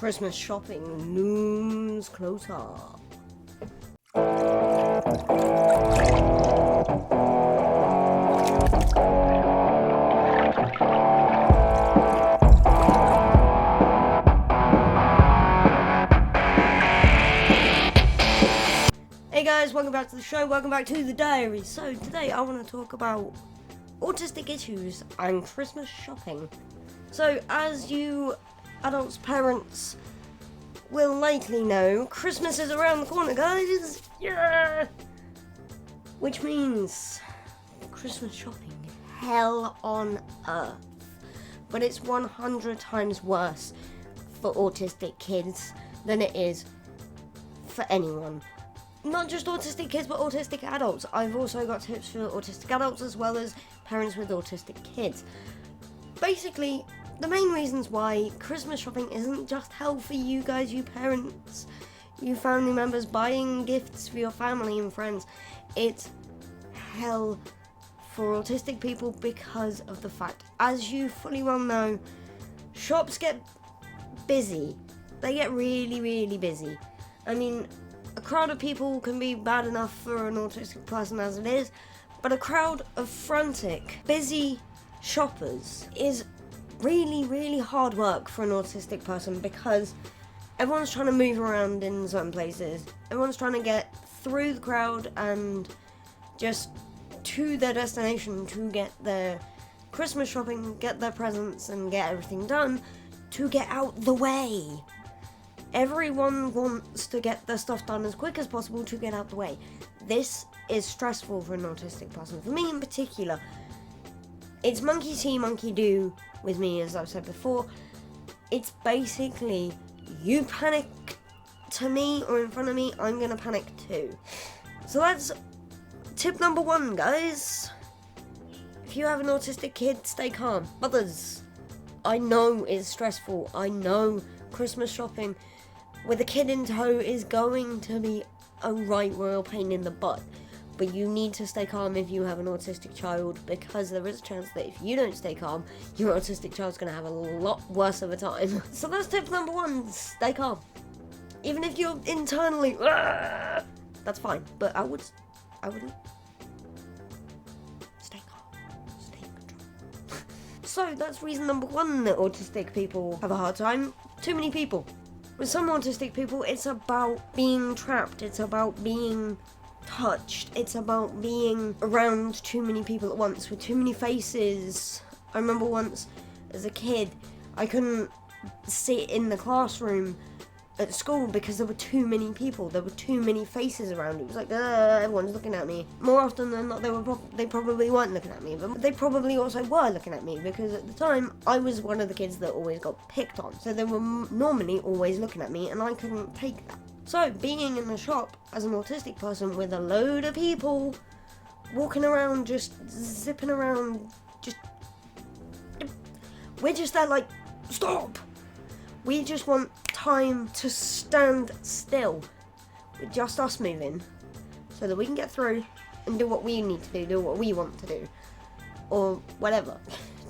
Christmas shopping looms closer. Hey guys, welcome back to the show, welcome back to the diary. So today I want to talk about autistic issues and Christmas shopping. So as you adults, parents will likely know, Christmas is around the corner, guys. Yeah! Which means Christmas shopping, hell on earth. But it's 100 times worse for autistic kids than it is for anyone. Not just autistic kids, but autistic adults. I've also got tips for autistic adults as well as parents with autistic kids. Basically, the main reasons why Christmas shopping isn't just hell for you guys, you parents, you family members buying gifts for your family and friends. It's hell for autistic people because of the fact, as you fully well know, shops get busy. They get really, really busy. I mean, a crowd of people can be bad enough for an autistic person as it is, but a crowd of frantic, busy shoppers is really, really hard work for an autistic person because everyone's trying to move around in certain places. Everyone's trying to get through the crowd and just to their destination to get their Christmas shopping, get their presents and get everything done to get out the way. Everyone wants to get their stuff done as quick as possible to get out the way. This is stressful for an autistic person. For me in particular, it's monkey see, monkey do with me, as I've said before. It's basically, you panic to me or in front of me, I'm gonna panic too. So that's tip number one, guys. If you have an autistic kid, stay calm. Mothers, I know it's stressful. I know Christmas shopping with a kid in tow is going to be a right royal pain in the butt. But you need to stay calm if you have an autistic child, because there is a chance that if you don't stay calm, your autistic child's going to have a lot worse of a time. So that's tip number one, stay calm. Even if you're internally, that's fine. But I wouldn't. Stay calm. Stay in control. So that's reason number one that autistic people have a hard time. Too many people. With some autistic people, it's about being trapped. It's about being touched. It's about being around too many people at once with too many faces. I remember once as a kid, I couldn't sit in the classroom at school because there were too many people. There were too many faces around. It was like, everyone's looking at me. More often than not, they probably weren't looking at me, but they probably also were looking at me because at the time, I was one of the kids that always got picked on. So they were normally always looking at me and I couldn't take that. So being in the shop as an autistic person with a load of people walking around, just zipping around, we're just there like, stop! We just want time to stand still with just us moving so that we can get through and do what we need to do what we want to do, or whatever.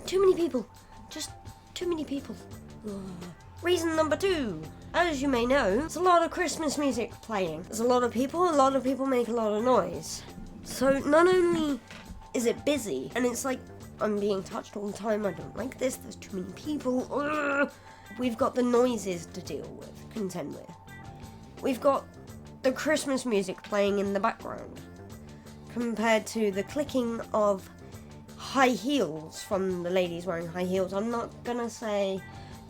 Too many people. Just too many people. Reason number two. As you may know, there's a lot of Christmas music playing. There's a lot of people make a lot of noise. So not only is it busy, and it's like, I'm being touched all the time, I don't like this, there's too many people. We've got the noises to deal with, contend with. We've got the Christmas music playing in the background, compared to the clicking of high heels from the ladies wearing high heels. I'm not gonna say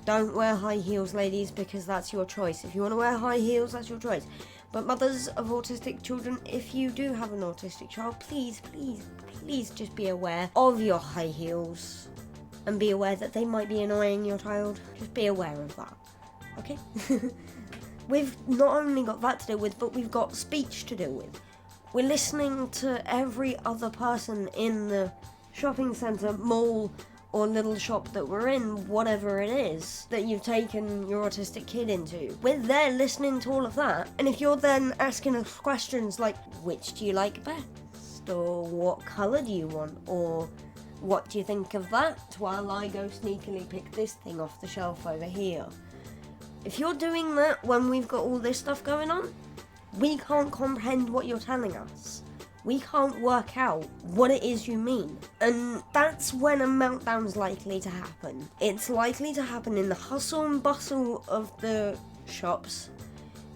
don't wear high heels, ladies, because that's your choice. If you want to wear high heels, that's your choice. But mothers of autistic children, if you do have an autistic child, please, please, please just be aware of your high heels and be aware that they might be annoying your child. Just be aware of that, okay? We've not only got that to deal with, but we've got speech to deal with. We're listening to every other person in the shopping centre, mall, or little shop that we're in, whatever it is that you've taken your autistic kid into. We're there listening to all of that, and if you're then asking us questions like, which do you like best? Or what colour do you want? Or what do you think of that? While I go sneakily pick this thing off the shelf over here. If you're doing that when we've got all this stuff going on, we can't comprehend what you're telling us. We can't work out what it is you mean. And that's when a meltdown's likely to happen. It's likely to happen in the hustle and bustle of the shops,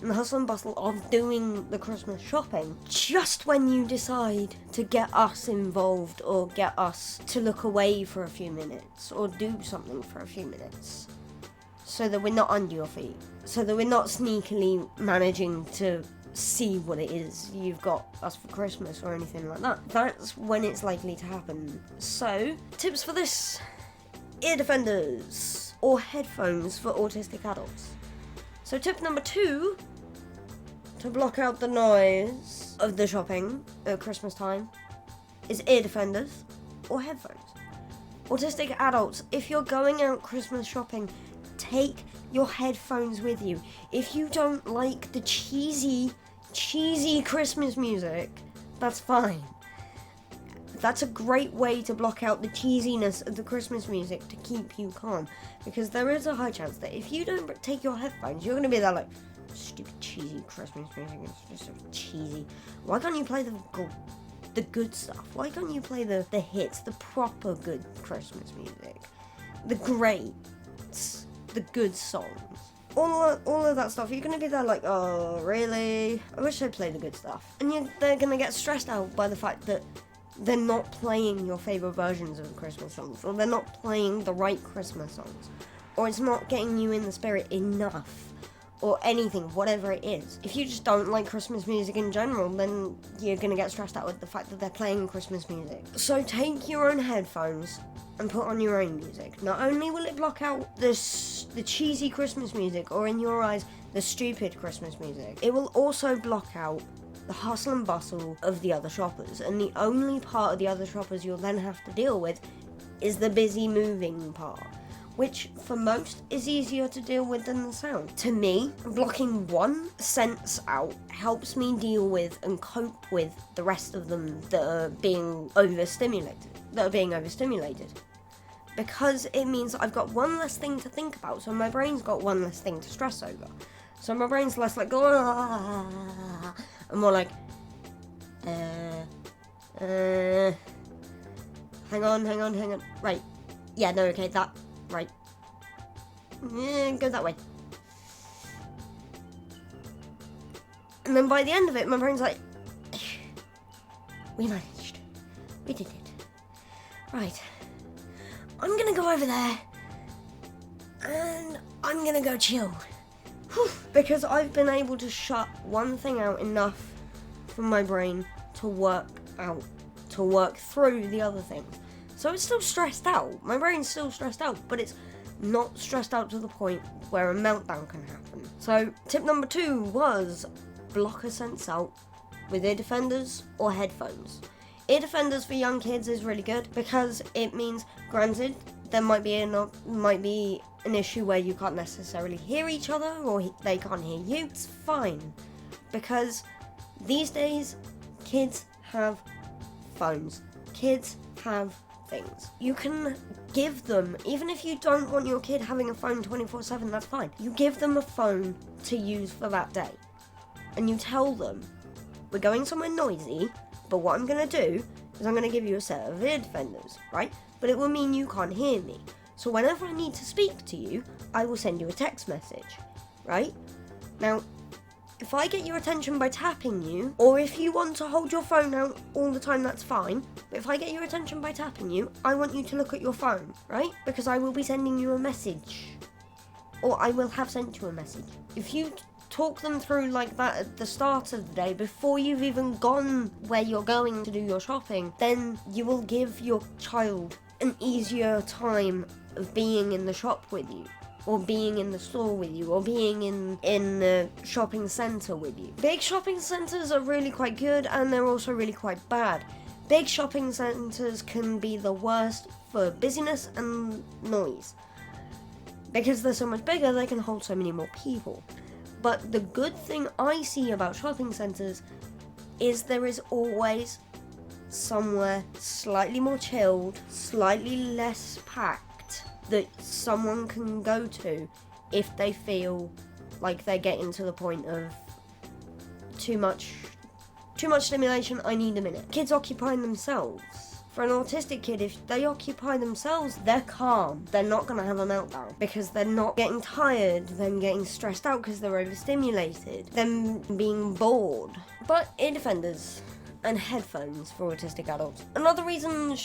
in the hustle and bustle of doing the Christmas shopping, just when you decide to get us involved or get us to look away for a few minutes or do something for a few minutes, so that we're not under your feet, so that we're not sneakily managing to see what it is you've got us for Christmas or anything like that. That's when it's likely to happen. So, tips for this: ear defenders or headphones for autistic adults. So tip number 2, to block out the noise of the shopping at Christmas time, is ear defenders or headphones. Autistic adults, if you're going out Christmas shopping, take your headphones with you. If you don't like the cheesy Christmas music, that's fine. That's a great way to block out the cheesiness of the Christmas music to keep you calm, because there is a high chance that if you don't take your headphones, you're going to be there like, stupid cheesy Christmas music, it's just so cheesy. Why can't you play the good stuff? Why can't you play the hits, the proper good Christmas music, the greats, the good songs? All of that stuff, you're going to be there like, oh, really? I wish I'd play the good stuff. And they're going to get stressed out by the fact that they're not playing your favourite versions of Christmas songs, or they're not playing the right Christmas songs, or it's not getting you in the spirit enough, or anything, whatever it is. If you just don't like Christmas music in general, then you're going to get stressed out with the fact that they're playing Christmas music. So take your own headphones and put on your own music. Not only will it block out the cheesy Christmas music, or in your eyes, the stupid Christmas music, it will also block out the hustle and bustle of the other shoppers. And the only part of the other shoppers you'll then have to deal with is the busy moving part, which for most is easier to deal with than the sound. To me, blocking one sense out helps me deal with and cope with the rest of them that are being overstimulated. Because it means I've got one less thing to think about, so my brain's got one less thing to stress over. So my brain's less like, and more like, hang on. Right. Yeah, no, okay, that. Right. Go that way. And then by the end of it, my brain's like, we managed. We did it. Right. I'm gonna go over there, and I'm gonna go chill. Whew. Because I've been able to shut one thing out enough from my brain to work through the other things. So it's still stressed out. My brain's still stressed out, but it's not stressed out to the point where a meltdown can happen. So tip number 2 was block a sense out with ear defenders or headphones. Ear defenders for young kids is really good because it means, granted, there might be an issue where you can't necessarily hear each other or they can't hear you. It's fine, because these days kids have phones. Kids have things. You can give them, even if you don't want your kid having a phone 24/7, that's fine. You give them a phone to use for that day. And you tell them, we're going somewhere noisy, but what I'm going to do is I'm going to give you a set of ear defenders, right? But it will mean you can't hear me. So whenever I need to speak to you, I will send you a text message, right? Now, if I get your attention by tapping you, or if you want to hold your phone out all the time, that's fine. But if I get your attention by tapping you, I want you to look at your phone, right? Because I will be sending you a message. Or I will have sent you a message. If you talk them through like that at the start of the day, before you've even gone where you're going to do your shopping, then you will give your child an easier time of being in the shop with you, or being in the store with you, or being in the shopping centre with you. Big shopping centres are really quite good, and they're also really quite bad. Big shopping centres can be the worst for busyness and noise. Because they're so much bigger, they can hold so many more people. But the good thing I see about shopping centres is there is always somewhere slightly more chilled, slightly less packed, that someone can go to if they feel like they're getting to the point of too much stimulation. I need a minute. Kids occupying themselves. For an autistic kid, if they occupy themselves, they're calm. They're not going to have a meltdown because they're not getting tired, them getting stressed out because they're overstimulated, them being bored. But ear defenders and headphones for autistic adults. Another reason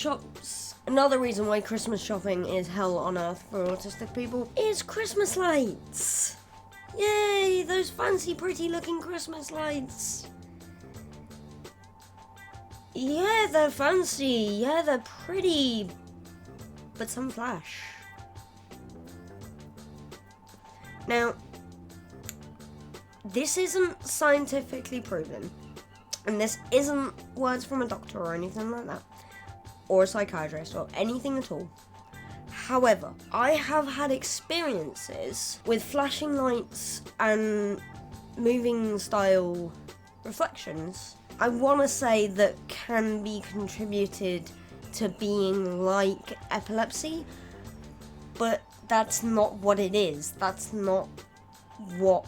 why Christmas shopping is hell on earth for autistic people is Christmas lights. Yay, those fancy, pretty looking Christmas lights. Yeah, they're fancy, yeah, they're pretty, but some flash. Now, this isn't scientifically proven, and this isn't words from a doctor or anything like that, or a psychiatrist, or anything at all. However, I have had experiences with flashing lights and moving style reflections, I want to say, that can be contributed to being like epilepsy, but that's not what it is. That's not what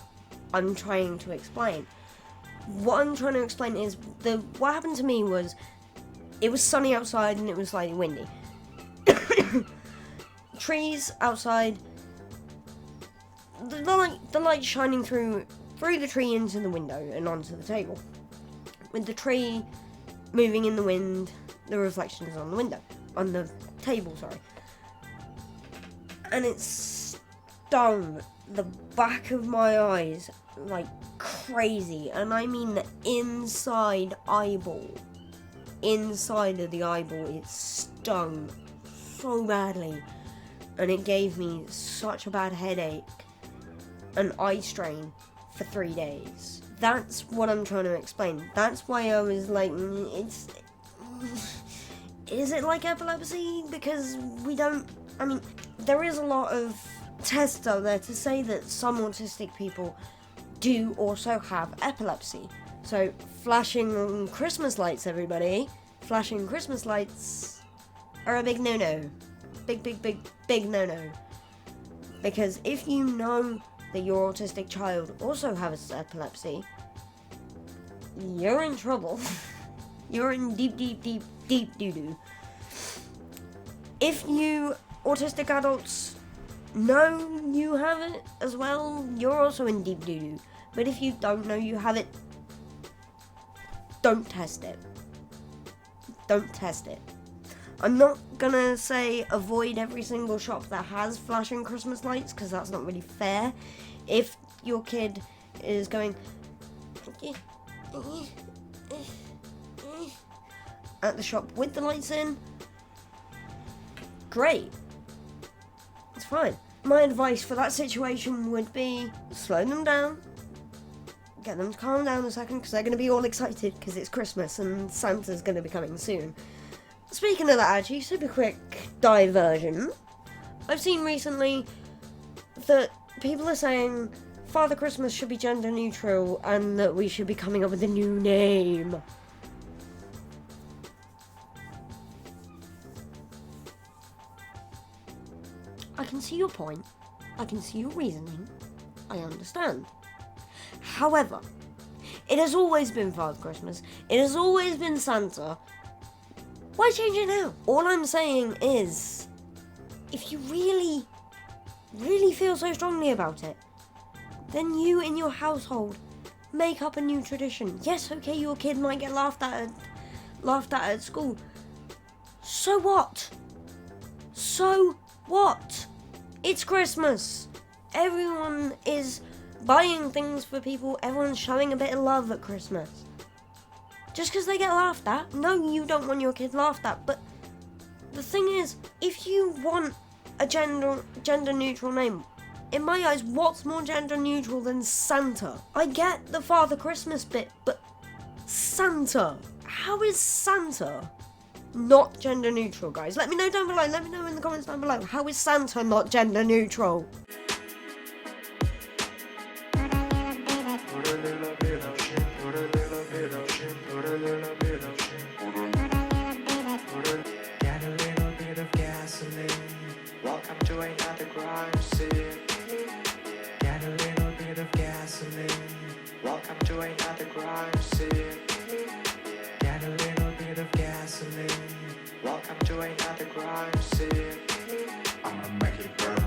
I'm trying to explain. What I'm trying to explain is what happened to me was, it was sunny outside and it was slightly windy. Trees outside, the light shining through the tree into the window and onto the table. With the tree moving in the wind, the reflection is on the table, sorry. And it stung the back of my eyes like crazy, and I mean the inside eyeball. Inside of the eyeball, it stung so badly, and it gave me such a bad headache, an eye strain for 3 days. That's what I'm trying to explain. That's why I was like, is it like epilepsy? Because there is a lot of tests out there to say that some autistic people do also have epilepsy. So, flashing Christmas lights, everybody. Flashing Christmas lights are a big no-no. Big no-no. Because if you know that your autistic child also has epilepsy, you're in trouble. You're in deep doo-doo. If you autistic adults know you have it as well, you're also in deep doo-doo. But if you don't know you have it, don't test it. Don't test it. I'm not gonna say avoid every single shop that has flashing Christmas lights, because that's not really fair. If your kid is going at the shop with the lights in, great. It's fine. My advice for that situation would be slow them down, get them to calm down a second, because they're going to be all excited because it's Christmas and Santa's going to be coming soon. Speaking of that, actually, super quick diversion. I've seen recently that people are saying Father Christmas should be gender neutral and that we should be coming up with a new name. I can see your point. I can see your reasoning. I understand. However, it has always been Father Christmas. It has always been Santa. Why change it now? All I'm saying is, if you really, really feel so strongly about it, then you in your household make up a new tradition. Yes, okay, your kid might get laughed at at school. So what? So what? It's Christmas. Everyone is buying things for people. Everyone's showing a bit of love at Christmas. Just because they get laughed at. No, you don't want your kid laughed at. But the thing is, if you want a gender neutral name, in my eyes, what's more gender neutral than Santa? I get the Father Christmas bit, but Santa? How is Santa not gender neutral, guys? Let me know down below. Let me know in the comments down below. How is Santa not gender neutral? Welcome to another crime scene. bit of gasoline. Welcome to another crime scene. Get a little bit of gasoline. Welcome to another crime scene. I'ma make it burn.